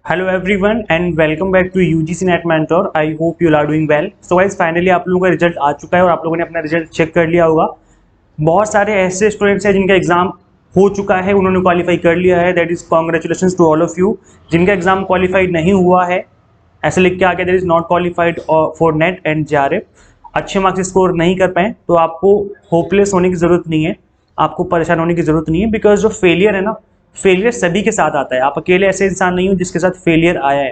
Hello everyone and welcome back to UGC NET mentor. I hope you are doing well. So guys finally आप लोगों का result आ चुका है और आप लोगों ने अपना रिजल्ट चेक कर लिया होगा। बहुत सारे ऐसे स्टूडेंट्स हैं जिनका एग्जाम हो चुका है, उन्होंने क्वालिफाई कर लिया है। That is congratulation to all of you. जिनका एग्जाम क्वालिफाइड नहीं हुआ है, ऐसे लिख के आगे that is not qualified for NET and JRF, अच्छे मार्क्स स्कोर नहीं कर पाए, तो आपको होपलेस होने की जरूरत नहीं है, आपको परेशान होने की जरूरत नहीं है। बिकॉज जो फेलियर है ना, फेलियर सभी के साथ आता है। आप अकेले ऐसे इंसान नहीं हो जिसके साथ फेलियर आया है।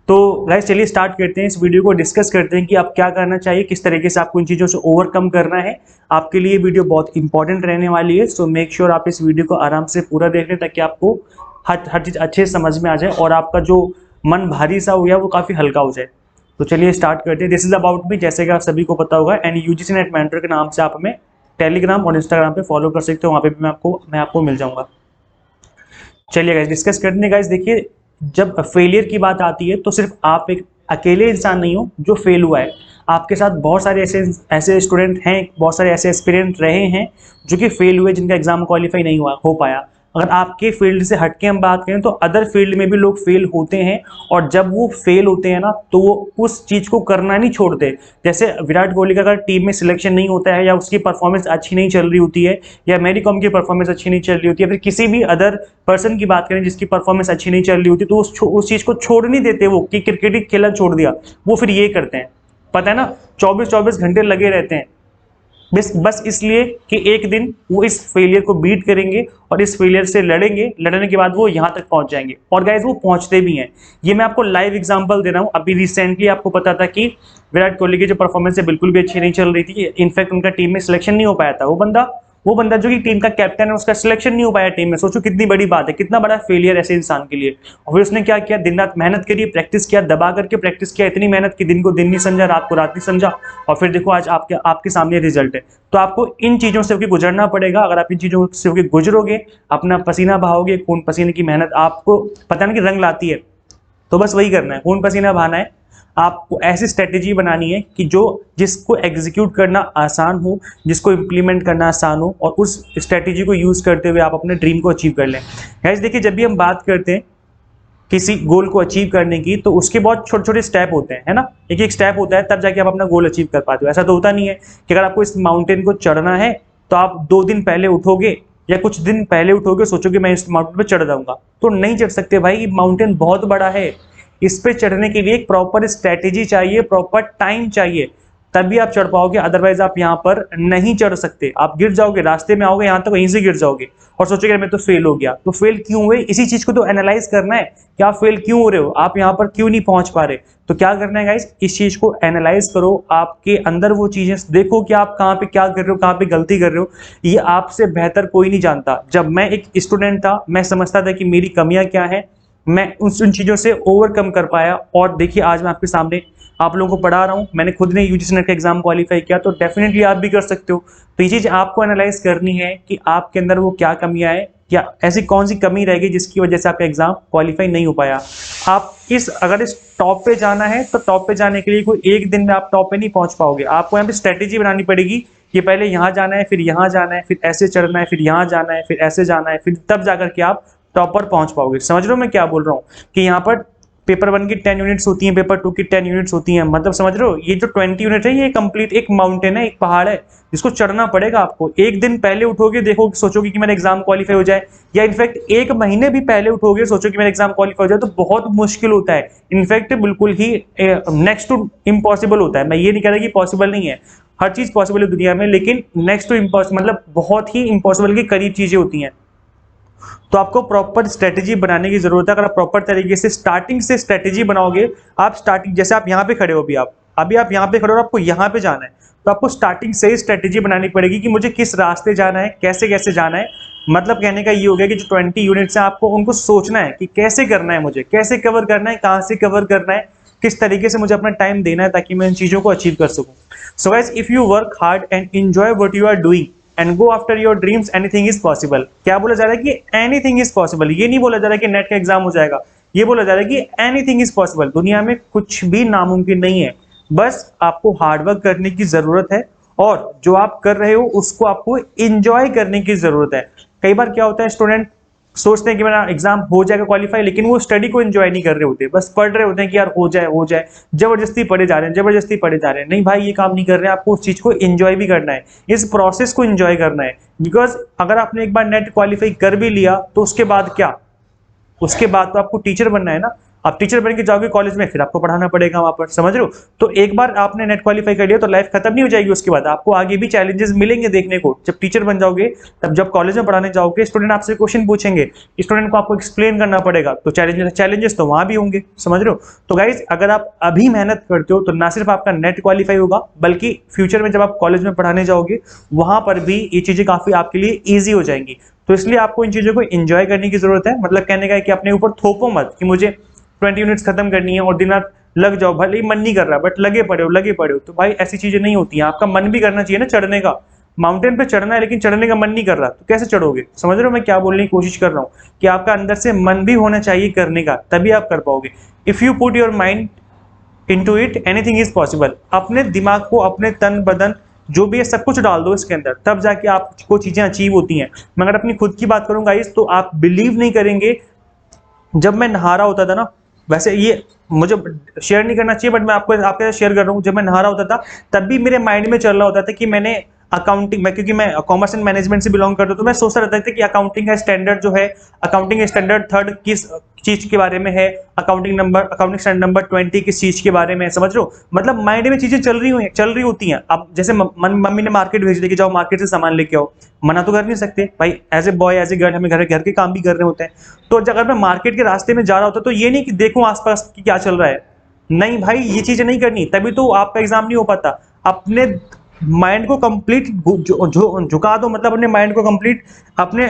तो गाइस चलिए स्टार्ट करते हैं, इस वीडियो को डिस्कस करते हैं कि आप क्या करना चाहिए, किस तरीके से आपको इन चीज़ों से ओवरकम करना है। आपके लिए वीडियो बहुत इंपॉर्टेंट रहने वाली है। सो मेक श्योर आप इस वीडियो को आराम से पूरा देख लें ताकि आपको हर चीज़ अच्छे से समझ में आ जाए और आपका जो मन भारी सा हो गया वो काफ़ी हल्का हो जाए। तो चलिए स्टार्ट करते हैं। दिस इज अबाउट मी, जैसे कि आप सभी को पता होगा, एंड यूजीसी नेट मेंटर के नाम से आप हमें टेलीग्राम और इंस्टाग्राम पे फॉलो कर सकते हो, वहाँ पे भी मैं आपको मिल जाऊंगा। चलिए गाइस डिस्कस करते हैं। गाइस देखिए, जब फेलियर की बात आती है तो सिर्फ आप एक अकेले इंसान नहीं हो जो फेल हुआ है। आपके साथ बहुत सारे ऐसे स्टूडेंट हैं, बहुत सारे ऐसे एस्पिरेंट रहे हैं जो कि फेल हुए, जिनका एग्जाम क्वालिफाई नहीं हो पाया। अगर आपके फील्ड से हटके हम बात करें तो अदर फील्ड में भी लोग फेल होते हैं, और जब वो फेल होते हैं ना तो वो उस चीज को करना नहीं छोड़ते। जैसे विराट कोहली का अगर टीम में सिलेक्शन नहीं होता है, या उसकी परफॉर्मेंस अच्छी नहीं चल रही होती है, या मैरी कॉम की परफॉर्मेंस अच्छी नहीं चल रही होती है, फिर किसी भी अदर पर्सन की बात करें जिसकी परफॉर्मेंस अच्छी नहीं चल रही होती, तो उस चीज को छोड़ नहीं देते वो कि क्रिकेट ही खेलना छोड़ दिया। वो फिर ये करते हैं, पता है ना, 24-24 घंटे लगे रहते हैं बस इसलिए कि एक दिन वो इस फेलियर को बीट करेंगे और इस फेलियर से लड़ेंगे। लड़ने के बाद वो यहाँ तक पहुंच जाएंगे, और गाइस वो पहुंचते भी हैं। ये मैं आपको लाइव एग्जांपल दे रहा हूँ। अभी रिसेंटली आपको पता था कि विराट कोहली की जो परफॉर्मेंस है बिल्कुल भी अच्छी नहीं चल रही थी। इनफैक्ट उनका टीम में सिलेक्शन नहीं हो पाया था। वो बंदा जो कि टीम का कैप्टन है, उसका सिलेक्शन नहीं हो पाया टीम में। सोचो कितनी बड़ी बात है, कितना बड़ा फेलियर ऐसे इंसान के लिए। और फिर उसने क्या किया, दिन रात मेहनत करी, प्रैक्टिस किया, दबा करके प्रैक्टिस किया, इतनी मेहनत की दिन को दिन नहीं समझा, रात को रात नहीं समझा, और फिर देखो आज आपके आपके सामने रिजल्ट है। तो आपको इन चीजों से होकर गुजरना पड़ेगा। अगर आप इन चीजों से होकर गुजरोगे, अपना पसीना बहाओगे, खून पसीने की मेहनत आपको पता नहीं कि रंग लाती है, तो बस वही करना है, खून पसीना बहाना है। आपको ऐसी स्ट्रेटेजी बनानी है कि जिसको एग्जीक्यूट करना आसान हो, जिसको इम्प्लीमेंट करना आसान हो, और उस स्ट्रेटेजी को यूज करते हुए आप अपने ड्रीम को अचीव कर लें। गाइस देखिए, जब भी हम बात करते हैं किसी गोल को अचीव करने की, तो उसके बहुत छोटे छोटे स्टेप होते हैं, है ना। एक एक स्टेप होता है, तब जाके आप अपना गोल अचीव कर पाते हो। ऐसा तो होता नहीं है कि अगर आपको इस माउंटेन को चढ़ना है तो आप 2 दिन पहले उठोगे या कुछ दिन पहले उठोगे, सोचोगे मैं इस माउंटेन पे चढ़ जाऊंगा, तो नहीं चढ़ सकते भाई। माउंटेन बहुत बड़ा है, इस पे चढ़ने के लिए एक प्रॉपर स्ट्रेटेजी चाहिए, प्रॉपर टाइम चाहिए, तभी आप चढ़ पाओगे। अदरवाइज आप यहाँ पर नहीं चढ़ सकते, आप गिर जाओगे, रास्ते में आओगे यहाँ तक, वहीं से गिर जाओगे और सोचोगे मैं तो फेल हो गया। तो फेल क्यों हुए, इसी चीज को तो एनालाइज करना है कि आप फेल क्यों हो रहे हो, आप यहाँ पर क्यों नहीं पहुंच पा रहे। तो क्या करना है गाइस, इस चीज को एनालाइज करो, आपके अंदर वो चीजें देखो कि आप कहाँ पे क्या कर रहे हो, कहाँ पे गलती कर रहे हो। ये आपसे बेहतर कोई नहीं जानता। जब मैं एक स्टूडेंट था, मैं समझता था कि मेरी कमियां क्या है, मैं उन चीजों से ओवरकम कर पाया, और देखिए आज मैं आपके सामने आप लोगों को पढ़ा रहा हूं। मैंने खुद ने यूजीसी नेट का एग्जाम क्वालिफाई किया, तो डेफिनेटली आप भी कर सकते हो। तो ये चीज आपको एनालाइज करनी है कि आपके अंदर वो क्या कमियां है, या ऐसी कौन सी कमी रहेगी जिसकी वजह से आपका एग्जाम क्वालिफाई नहीं हो पाया। आप अगर इस टॉप पे जाना है तो टॉप पे जाने के लिए कोई एक दिन में आप टॉप पे नहीं पहुंच पाओगे। आपको यहाँ पे स्ट्रेटेजी बनानी पड़ेगी कि पहले यहाँ जाना है, फिर यहाँ जाना है, फिर ऐसे चढ़ना है, फिर यहाँ जाना है, फिर ऐसे जाना है, फिर तब जाकर के आप टॉप पर पहुंच पाओगे। समझ रहे हो मैं क्या बोल रहा हूँ, कि यहाँ पर पेपर 1 की 10 यूनिट्स होती हैं, पेपर 2 की 10 यूनिट्स होती हैं, मतलब समझ रहे हो। ये जो 20 यूनिट है, ये कंप्लीट एक माउंटेन है, एक पहाड़ है जिसको चढ़ना पड़ेगा आपको। एक दिन पहले उठोगे, देखो सोचोगे कि मेरा एग्जाम क्वालिफाई हो जाए, या इनफैक्ट 1 महीने भी पहले उठोगे, सोचो कि मेरा एग्जाम क्वालिफाई हो जाए, तो बहुत मुश्किल होता है। इनफैक्ट बिल्कुल ही नेक्स्ट टू इम्पॉसिबल होता है। मैं ये नहीं कह रहा कि पॉसिबल नहीं है, हर चीज पॉसिबल है दुनिया में, लेकिन नेक्स्ट टू इम्पॉसिबल मतलब बहुत ही इम्पॉसिबल के करीब चीजें होती हैं। तो आपको प्रॉपर स्ट्रेटेजी बनाने की जरूरत है। अगर आप प्रॉपर तरीके से स्टार्टिंग से स्ट्रेटेजी बनाओगे, आप स्टार्टिंग जैसे आप यहाँ पे खड़े हो, अभी आप यहाँ पे खड़े हो, आपको यहाँ पे जाना है, तो आपको स्टार्टिंग से ही स्ट्रेटेजी बनानी पड़ेगी कि मुझे किस रास्ते जाना है, कैसे कैसे जाना है। मतलब कहने का ये हो गया कि जो 20 यूनिट्स है, आपको उनको सोचना है कि कैसे करना है, मुझे कैसे कवर करना है, कहाँ से कवर करना है, किस तरीके से मुझे अपना टाइम देना है ताकि मैं इन चीजों को अचीव कर सकूं। So guys, if you work hard and enjoy what you are doing and go after your dreams, anything is possible. क्या बोला जा रहा है कि एनीथिंग इज पॉसिबल। ये नहीं बोला जा रहा है कि नेट का एग्जाम हो जाएगा, ये बोला जा रहा है कि एनीथिंग इज पॉसिबल। दुनिया में कुछ भी नामुमकिन नहीं है, बस आपको हार्डवर्क करने की जरूरत है, और जो आप कर रहे हो उसको आपको इंजॉय करने की जरूरत है। कई बार क्या होता है, स्टूडेंट सोचते हैं कि मेरा एग्जाम हो जाएगा क्वालिफाई, लेकिन वो स्टडी को एंजॉय नहीं कर रहे होते, बस पढ़ रहे होते हैं कि यार हो जाए हो जाए, जबरदस्ती पढ़े जा रहे हैं, जबरदस्ती पढ़े जा रहे हैं। नहीं भाई, ये काम नहीं कर रहे हैं, आपको उस चीज को एंजॉय भी करना है, इस प्रोसेस को एंजॉय करना है। बिकॉज अगर आपने एक बार नेट क्वालिफाई कर भी लिया तो उसके बाद क्या, उसके बाद तो आपको टीचर बनना है ना। आप टीचर बन के जाओगे कॉलेज में, फिर आपको पढ़ाना पड़ेगा वहां पर, समझ रहे हो। तो एक बार आपने नेट क्वालिफाई कर लिया तो लाइफ खत्म नहीं हो जाएगी, उसके बाद आपको आगे भी चैलेंजेस मिलेंगे देखने को। जब टीचर बन जाओगे, तब जब कॉलेज में पढ़ाने जाओगे, स्टूडेंट आपसे क्वेश्चन पूछेंगे, स्टूडेंट को आपको एक्सप्लेन करना पड़ेगा, तो चैलेंजेस तो वहां भी होंगे, समझ रहे हो। तो गाइज, अगर आप अभी मेहनत करते हो तो ना सिर्फ आपका नेट क्वालिफाई होगा, बल्कि फ्यूचर में जब आप कॉलेज में पढ़ाने जाओगे वहां पर भी ये चीजें काफी आपके लिए ईजी हो जाएंगी। तो इसलिए आपको इन चीजों को एंजॉय करने की जरूरत है। मतलब कहने का है कि अपने ऊपर थोपो मत कि मुझे 20 यूनिट्स खत्म करनी है और दिन रात लग जाओ, भले ही मन नहीं कर रहा बट लगे पड़े हो। तो भाई ऐसी चीजें नहीं होती हैं, आपका मन भी करना चाहिए ना चढ़ने का। माउंटेन पे चढ़ना है लेकिन चढ़ने का मन नहीं कर रहा तो कैसे चढ़ोगे, समझ रहे हो मैं क्या बोलने की कोशिश कर रहा हूँ, कि आपका अंदर से मन भी होना चाहिए करने का, तभी आप कर पाओगे। If you put your mind into it, anything is possible. अपने दिमाग को, अपने तन बदन जो भी है सब कुछ डाल दो इसके अंदर, तब जाके आपको चीजें अचीव होती हैं। मैं अगर अपनी खुद की बात करूंगा इस, तो आप बिलीव नहीं करेंगे, जब मैं नहा रहा होता था ना, वैसे ये मुझे शेयर नहीं करना चाहिए बट मैं आपको आपके साथ शेयर कर रहा हूँ, जब मैं नहा रहा होता था तब भी मेरे माइंड में चल रहा होता था कि मैंने अकाउंटिंग में, क्योंकि मैं कॉमर्स एंड मैनेजमेंट से बिलोंग करता हूं, तो मैं सोचता रहता था कि अकाउंटिंग का स्टैंडर्ड जो है, अकाउंटिंग स्टैंडर्ड थर्ड किस चीज के बारे में है, अकाउंटिंग स्टैंडर्ड नंबर 20 किस चीज के बारे में है, समझ रहे हो। मतलब माइंड में चीजें चल रही होती हैं। अब जैसे मम्मी ने मार्केट भेज दी कि जाओ मार्केट से सामान लेके आओ, मना तो कर नहीं सकते भाई, as a boy as a girl हमें घर के काम भी कर रहे होते हैं। तो अगर मैं मार्केट के रास्ते में जा रहा होता तो ये नहीं कि देखूं आसपास की क्या चल रहा है, नहीं भाई ये चीजें नहीं करनी, तभी तो आपका एग्जाम नहीं हो पाता। अपने माइंड को कंप्लीट झुका दो, मतलब अपने माइंड को कंप्लीट अपने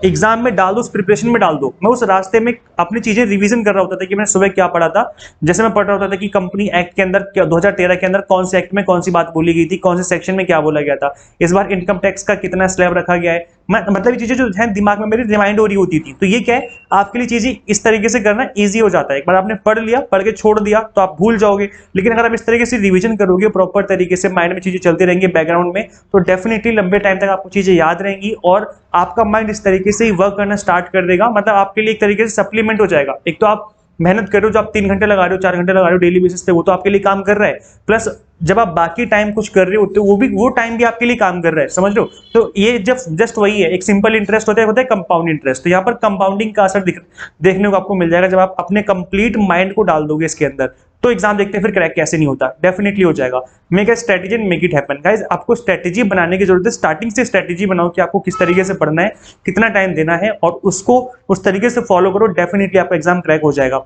एग्जाम में डाल दो, उस प्रिपरेशन में डाल दो। मैं उस रास्ते में अपनी चीजें रिवीजन कर रहा होता था कि मैंने सुबह क्या पढ़ा था। जैसे मैं पढ़ रहा होता था कि कंपनी एक्ट के अंदर 2013 के अंदर कौन से एक्ट में कौन सी बात बोली गई थी, कौन से सेक्शन में क्या बोला गया था, इस बार इनकम टैक्स का कितना स्लैब रखा गया है। मतलब ये चीजें जो है दिमाग में मेरी रिमाइंड हो रही होती थी। तो ये क्या है, आपके लिए चीजें इस तरीके से करना ईजी हो जाता है। एक बार आपने पढ़ लिया, पढ़ के छोड़ दिया तो आप भूल जाओगे, लेकिन अगर आप इस तरीके से रिवीजन करोगे, प्रॉपर तरीके से माइंड में चीजें चलती रहेंगी बैकग्राउंड में, तो डेफिनेटली लंबे टाइम तक आपको चीजें याद रहेंगी और आपका माइंड इस तरीके से ही वर्क करना स्टार्ट कर देगा। मतलब आपके लिए एक तरीके से सप्लीमेंट हो जाएगा। एक तो आप मेहनत कर रहे हो, जो आप 3 घंटे लगा रहे हो, 4 घंटे लगा रहे हो डेली बेसिस पे, वो तो आपके लिए काम कर रहा है, प्लस जब आप बाकी टाइम कुछ कर रहे होते हो वो टाइम भी आपके लिए काम कर रहा है, समझ रहे हो। तो ये जस्ट वही है, एक सिंपल इंटरेस्ट होता है कंपाउंड इंटरेस्ट। तो यहाँ पर कंपाउंडिंग का असर देखने को आपको मिल जाएगा जब आप अपने कंप्लीट माइंड को डाल दोगे इसके अंदर। तो एग्जाम देखते हैं फिर क्रैक कैसे नहीं होता, डेफिनेटली हो जाएगा। Make a strategy and make it happen. Guys, आपको स्ट्रेटजी बनाने की जरूरत है। स्टार्टिंग से स्ट्रेटजी बनाओ कि आपको किस तरीके से पढ़ना है, कितना टाइम देना है, और उसको उस तरीके से फॉलो करो, डेफिनेटली आपका एग्जाम क्रैक हो जाएगा।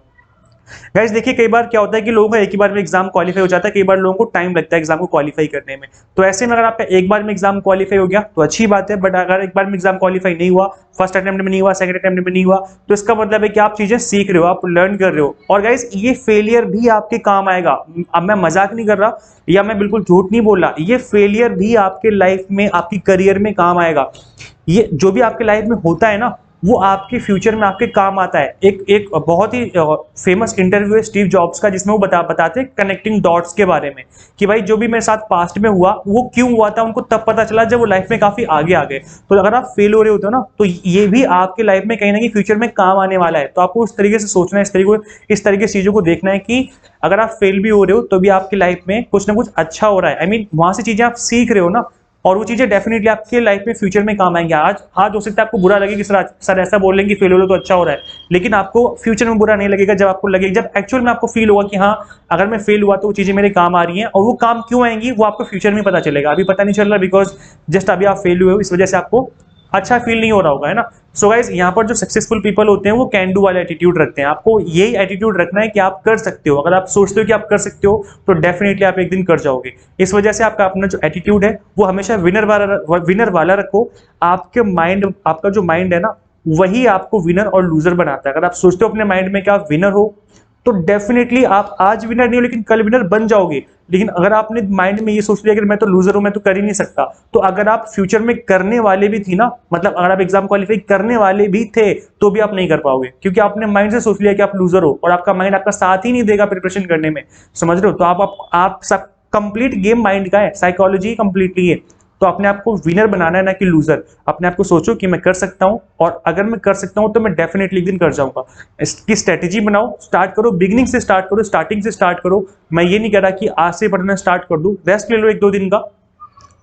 गाइस देखिए, कई बार क्या होता है कि लोगों का एक ही बार में एग्जाम क्वालिफाई हो जाता है, कई बार लोगों को टाइम लगता है एग्जाम को क्वालिफाई करने में। तो ऐसे में अगर आपका एक बार में एग्जाम क्वालिफाई हो गया तो अच्छी बात है, बट अगर एक बार में एग्जाम क्वालिफाई नहीं हुआ, फर्स्ट अटेम्प्ट में नहीं हुआ, सेकंड अटेम्प्ट में नहीं हुआ, तो इसका मतलब है कि आप चीजें सीख रहे हो, आप लर्न कर रहे हो। और गाइस, ये फेलियर भी आपके काम आएगा। अब मैं मजाक नहीं कर रहा या मैं बिल्कुल झूठ नहीं बोल रहा, ये फेलियर भी आपके लाइफ में, आपकी करियर में काम आएगा। ये जो भी आपके लाइफ में होता है ना, वो आपके फ्यूचर में आपके काम आता है। एक बहुत ही फेमस इंटरव्यू है स्टीव जॉब्स का, जिसमें वो बताते हैं कनेक्टिंग डॉट्स के बारे में, कि भाई जो भी मेरे साथ पास्ट में हुआ वो क्यों हुआ था, उनको तब पता चला जब वो लाइफ में काफी आगे आ गए। तो अगर आप फेल हो रहे होते हो ना, तो ये भी आपके लाइफ में कहीं ना कहीं फ्यूचर में काम आने वाला है। तो आपको इस तरीके से सोचना है, इस तरीके से चीजों को देखना है कि अगर आप फेल भी हो रहे हो तो भी आपकी लाइफ में कुछ ना कुछ अच्छा हो रहा है। आई मीन वहां से चीजें आप सीख रहे हो ना, और वो चीजें डेफिनेटली आपके लाइफ में फ्यूचर में काम आएंगे। आज हो सकता है आपको बुरा लगे कि सर ऐसा बोल रहे हैं कि फेल हो रहे तो अच्छा हो रहा है, लेकिन आपको फ्यूचर में बुरा नहीं लगेगा जब आपको लगेगा, जब एक्चुअल में आपको फील होगा कि हाँ, अगर मैं फेल हुआ तो वो चीजें मेरे काम आ रही हैं, और वो काम क्यों आएंगी वो आपको फ्यूचर में पता चलेगा। अभी पता नहीं चल रहा, बिकॉज जस्ट अभी आप फेल हुए हो, इस वजह से आपको अच्छा फील नहीं हो रहा होगा, है ना। सो गाइस, यहाँ पर जो सक्सेसफुल पीपल होते हैं वो कैन डू वाला एटीट्यूड रखते हैं। आपको यही एटीट्यूड रखना है कि आप कर सकते हो। अगर आप सोचते हो कि आप कर सकते हो तो डेफिनेटली आप एक दिन कर जाओगे। इस वजह से आपका अपना जो एटीट्यूड है वो हमेशा विनर वाला रखो। आपका जो माइंड है ना, वही आपको विनर और लूजर बनाता है। अगर आप सोचते हो अपने माइंड में कि आप विनर हो, तो डेफिनेटली आप आज विनर नहीं हो लेकिन कल विनर बन जाओगे। लेकिन अगर आपने माइंड में ये सोच लिया कि मैं तो लूजर हूं, मैं तो कर ही नहीं सकता, तो अगर आप फ्यूचर में करने वाले भी थी ना, मतलब अगर आप एग्जाम क्वालिफाई करने वाले भी थे तो भी आप नहीं कर पाओगे, क्योंकि आपने माइंड से सोच लिया कि आप लूजर हो और आपका माइंड आपका साथ ही नहीं देगा प्रिपरेशन करने में, समझ रहे हो। तो आप सब कंप्लीट गेम माइंड का है, साइकोलॉजी कंप्लीटली है। तो अपने आप को विनर बनाना है, ना कि लूजर। अपने आप को सोचो कि मैं कर सकता हूं, और अगर मैं कर सकता हूं तो मैं डेफिनेटली एक दिन कर जाऊंगा। इसकी स्ट्रेटेजी बनाओ, स्टार्ट करो, बिगिनिंग से स्टार्ट करो, स्टार्टिंग से स्टार्ट करो। मैं ये नहीं कह रहा कि आज से पढ़ना स्टार्ट कर दूं, रेस्ट ले लो 1-2 दिन का।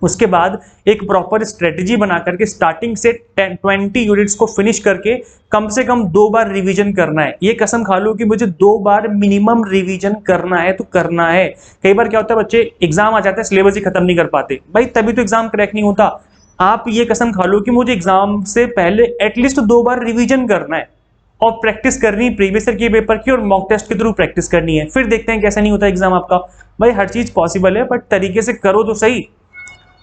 उसके बाद एक प्रॉपर स्ट्रेटेजी बना करके स्टार्टिंग से 20 यूनिट्स को फिनिश करके कम से कम 2 बार रिवीजन करना है। ये कसम खा लो कि मुझे 2 बार मिनिमम रिवीजन करना है तो करना है। कई बार क्या होता है, बच्चे एग्जाम आ जाता है, सिलेबस ही खत्म नहीं कर पाते, भाई तभी तो एग्जाम क्रैक नहीं होता। आप ये कसम खा लो कि मुझे एग्जाम से पहले एटलीस्ट 2 बार रिवीजन करना है, और प्रैक्टिस करनी है प्रीवियस ईयर के पेपर की, और मॉक टेस्ट के थ्रू प्रैक्टिस करनी है। फिर देखते हैं कैसा नहीं होता एग्जाम आपका। भाई हर चीज पॉसिबल है, बट तरीके से करो तो सही।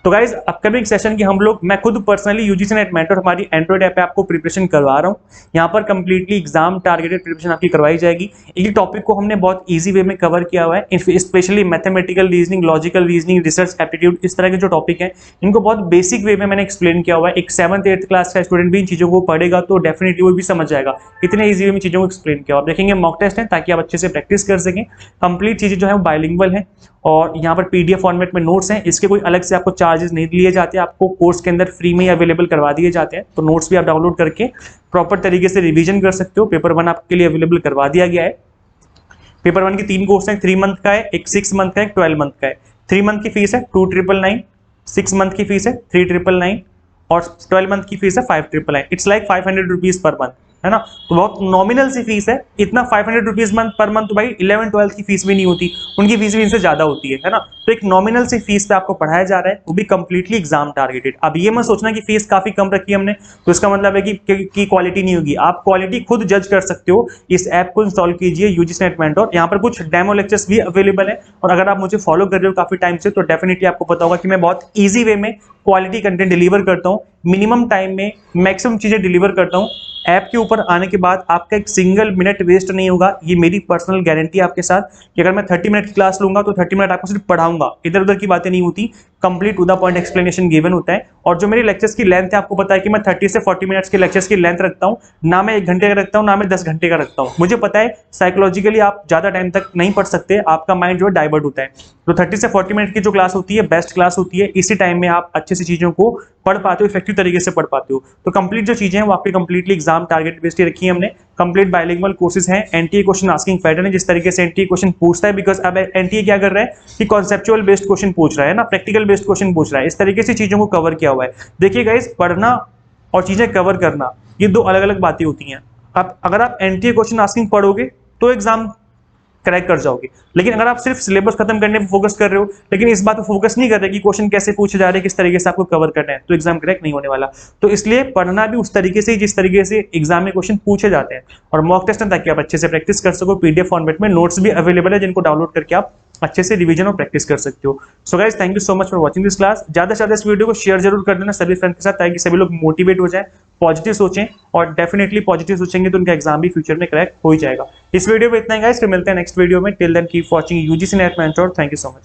तो गाइज अपकमिंग सेशन की हम लोग, मैं खुद पर्सनली यूजीसी नेट मेंटर हमारी एंड्रॉइड ऐप पे आपको प्रिपरेशन करवा रहा हूँ। यहाँ पर कंप्लीटली एग्जाम टारगेटेड प्रिपरेशन आपकी करवाई जाएगी। एक टॉपिक को हमने बहुत इजी वे में कवर किया हुआ है, specially mathematical reasoning, logical reasoning, research aptitude, इस तरह के जो टॉपिक हैं इनको बहुत बेसिक वे में मैंने एक्सप्लेन किया हुआ है। एक 7th-8th क्लास का स्टूडेंट भी इन चीजों को पढ़ेगा तो डेफिनेटली वो भी समझ जाएगा, इतने ईजी वे में चीजों को एक्सप्लेन किया। आप देखेंगे मॉक टेस्ट है ताकि आप अच्छे से प्रैक्टिस कर सकें। कंप्लीट चीजें जो है वो बायलिंगुअल है, और यहाँ पर पीडीएफ फॉर्मेट में नोट्स हैं। इसके कोई अलग से आपको चार्जेस नहीं लिए जाते, आपको कोर्स के अंदर फ्री में अवेलेबल करवा दिए जाते हैं। तो नोट्स भी आप डाउनलोड करके प्रॉपर तरीके से रिवीजन कर सकते हो। पेपर 1 आपके लिए अवेलेबल करवा दिया गया है। पेपर 1 के 3 कोर्स हैं, 3 मंथ का है, एक 6 मंथ का है, एक 12 मंथ का है। 3 मंथ की फीस है 2,999, 6 मंथ की फीस है 3,999, और 12 मंथ की फीस है 5,999। It's like 500 rupees per month, है ना। तो बहुत नॉमिनल सी फीस है। इतना 500 रुपीज मंथ पर मंथ तो भाई 11th-12th की फीस भी नहीं होती, उनकी फीस भी इनसे ज्यादा होती है ना। तो एक नॉमिनल सी फीस पे आपको पढ़ाया जा रहा है, वो भी कंप्लीटली एग्जाम टारगेटेड। अब ये मत सोचना कि फीस काफी कम रखी है हमने तो इसका मतलब है कि क्वालिटी नहीं होगी। आप क्वालिटी खुद जज कर सकते हो। इस ऐप को इंस्टॉल कीजिए, यूजीसी नेट मेंटर। यहाँ पर कुछ डेमो लेक्चर्स भी अवेलेबल है, और अगर आप मुझे फॉलो कर रहे हो काफी टाइम से तो डेफिनेटली आपको पता होगा कि मैं बहुत ईजी वे में क्वालिटी कंटेंट डिलीवर करता हूँ, मिनिमम टाइम में मैक्सिमम चीजें डिलीवर करता हूँ। ऐप के ऊपर आने के बाद आपका एक सिंगल मिनट वेस्ट नहीं होगा, ये मेरी पर्सनल गारंटी है आपके साथ कि अगर मैं 30 मिनट की क्लास लूंगा तो 30 मिनट आपको सिर्फ पढ़ाऊंगा, इधर उधर की बातें नहीं होती, complete to the point explanation given होता है। और जो मेरी लेक्चर्स की लेंथ है आपको पता है कि मैं 30 से 40 मिनट्स के लेक्चर्स की लेंथ रखता हूँ, ना मैं 1 घंटे का रखता हूँ, ना मैं 10 घंटे का रखता हूँ। मुझे पता है साइकोलॉजिकली आप ज्यादा टाइम तक नहीं पढ़ सकते, आपका माइंड जो है डाइवर्ट होता है। तो 30 से 40 मिनट की जो क्लास होती है बेस्ट क्लास होती है, इसी टाइम में आप अच्छे से चीजों को पढ़ पाते हो, इफेक्टिव तरीके से पढ़ पाते हो। तो कंप्लीट जो चीजें हैं वो आपकी कंप्लीटली एग्जाम टारगेट बेस्ड रखी है हमने। कंप्लीट बायलिंगुअल कोर्सेज हैं, एनटीए क्वेश्चन आस्किंग पैटर्न है, जिस तरीके से एनटीए क्वेश्चन पूछता है, बिकॉज अब एनटीए क्या कर रहा है कि कॉन्सेप्चुअल बेस्ड क्वेश्चन पूछ रहा है ना, प्रैक्टिकल बेस्ड क्वेश्चन पूछ रहा है। इस तरीके से चीजों को कवर किया हुआ है। देखिए गाइस, पढ़ना और चीजें कवर करना ये 2 अलग अलग बातें होती हैं। आप अगर आप एनटीए क्वेश्चन आस्किंग पढ़ोगे तो एग्जाम क्रैक कर जाओगे, लेकिन अगर आप सिर्फ सिलेबस खत्म करने पे फोकस कर रहे हो लेकिन इस बात पे फोकस नहीं कर रहे कि क्वेश्चन कैसे पूछे जा रहे हैं, किस तरीके से आपको कवर करना है, तो एग्जाम क्रैक नहीं होने वाला। तो इसलिए पढ़ना भी उस तरीके से जिस तरीके से एग्जाम में क्वेश्चन पूछे जाते हैं, और मॉक टेस्ट है ताकि आप अच्छे से प्रैक्टिस कर सको। पीडीएफ फॉर्मेट में नोट्स भी अवेलेबल है जिनको डाउनलोड करके आप अच्छे से रिवीजन और प्रैक्टिस कर सकते हो। So guys, thank you so much for watching this class. ज्यादा से ज्यादा इस वीडियो को शेयर जरूर कर देना सभी फ्रेंड के साथ, ताकि सभी लोग मोटिवेट हो जाए, पॉजिटिव सोचें, और डेफिनेटली पॉजिटिव सोचेंगे तो उनका एग्जाम भी फ्यूचर में क्रैक हो ही जाएगा। इस वीडियो में इतना ही गाइस, फिर मिलते हैं नेक्स्ट वीडियो में। Till then keep watching UGC NET mentor. Thank you so much.